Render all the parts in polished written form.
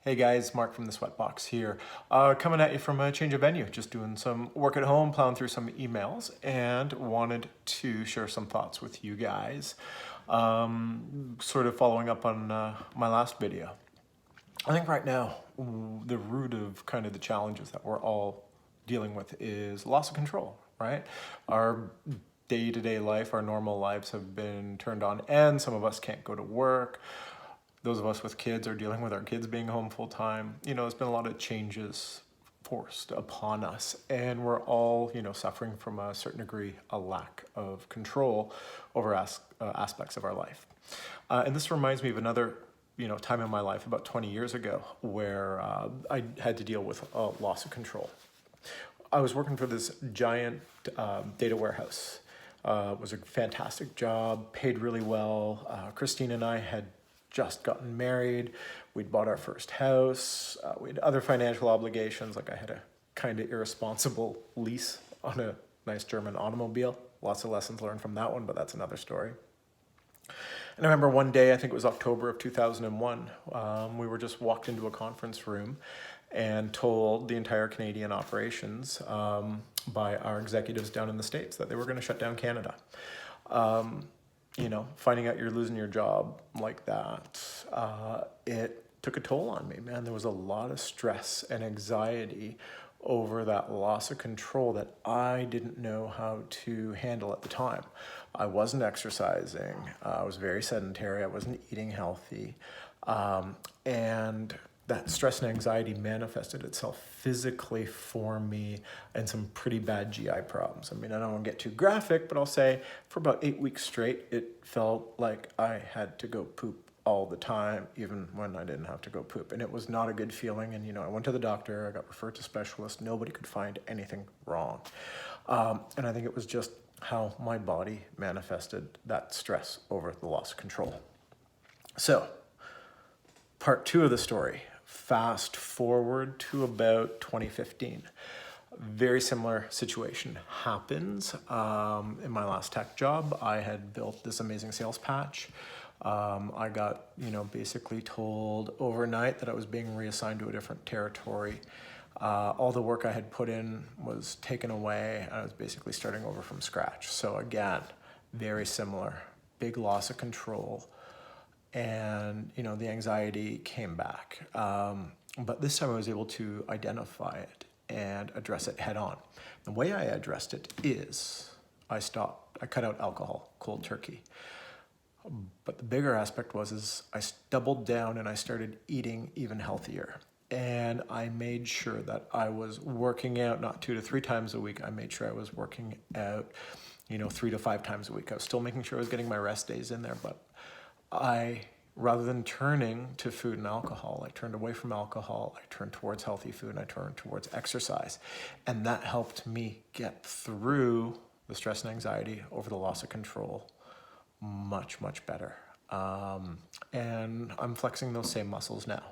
Hey guys, Mark from the Sweatbox here. Coming at you from a change of venue, just doing some work at home, plowing through some emails, and wanted to share some thoughts with you guys. Sort of following up on my last video. I think right now, the root of kind of the challenges that we're all dealing with is loss of control, right? Our day-to-day life, our normal lives have been turned on end. Some of us can't go to work. Those of us with kids are dealing with our kids being home full time. There's been a lot of changes forced upon us, and we're all, suffering from a certain degree, a lack of control over aspects of our life. And this reminds me of another, time in my life about 20 years ago where I had to deal with a loss of control. I was working for this giant data warehouse. It was a fantastic job, paid really well. Christine and I had just gotten married. We'd bought our first house. We had other financial obligations. Like I had a kind of irresponsible lease on a nice German automobile. Lots of lessons learned from that one, but that's another story. And I remember one day, I think it was October of 2001, we were just walked into a conference room and told the entire Canadian operations by our executives down in the States that they were going to shut down Canada. Finding out you're losing your job like that, it took a toll on me, man. There was a lot of stress and anxiety over that loss of control that I didn't know how to handle at the time. I wasn't exercising. I was very sedentary. I wasn't eating healthy. And that stress and anxiety manifested itself physically for me in some pretty bad GI problems. I mean, I don't want to get too graphic, but I'll say for about 8 weeks straight, it felt like I had to go poop all the time, even when I didn't have to go poop. And it was not a good feeling. And, I went to the doctor, I got referred to specialists. Nobody could find anything wrong. And I think it was just how my body manifested that stress over the loss of control. So, part two of the story. Fast forward to about 2015. Very similar situation happens. In my last tech job, I had built this amazing sales patch. I got, basically told overnight that I was being reassigned to a different territory. All the work I had put in was taken away. I was basically starting over from scratch. So again, very similar, big loss of control. And, the anxiety came back. But this time I was able to identify it and address it head on. The way I addressed it is I cut out alcohol, cold turkey. But the bigger aspect is I doubled down and I started eating even healthier. And I made sure that I was working out, not 2 to 3 times a week. I made sure I was working out, 3 to 5 times a week. I was still making sure I was getting my rest days in there, but rather than turning to food and alcohol, I turned away from alcohol, I turned towards healthy food, and I turned towards exercise. And that helped me get through the stress and anxiety over the loss of control much, much better. And I'm flexing those same muscles now.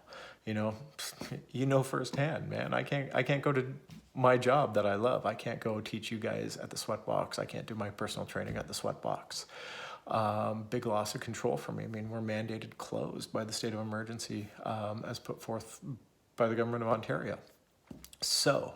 Firsthand, man. I can't go to my job that I love. I can't go teach you guys at the Sweatbox. I can't do my personal training at the Sweatbox. Big loss of control for me. I mean, we're mandated closed by the state of emergency as put forth by the government of Ontario. So,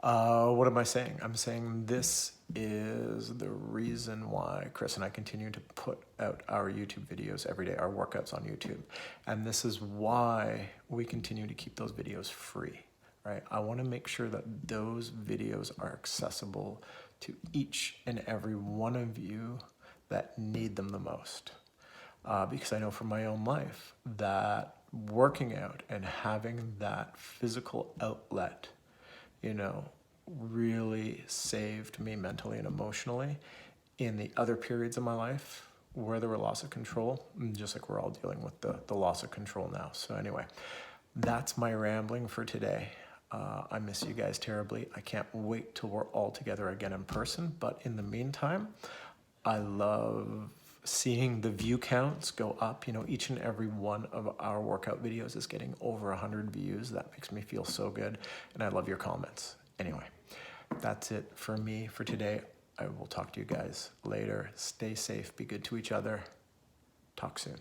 what am I saying? I'm saying this is the reason why Chris and I continue to put out our YouTube videos every day, our workouts on YouTube. And this is why we continue to keep those videos free, right? I want to make sure that those videos are accessible to each and every one of you that need them the most. Because I know from my own life that working out and having that physical outlet, really saved me mentally and emotionally in the other periods of my life where there were loss of control, just like we're all dealing with the loss of control now. So anyway, that's my rambling for today. I miss you guys terribly. I can't wait till we're all together again in person. But in the meantime, I love seeing the view counts go up. Each and every one of our workout videos is getting over 100 views. That makes me feel so good. And I love your comments. Anyway, that's it for me for today. I will talk to you guys later. Stay safe. Be good to each other. Talk soon.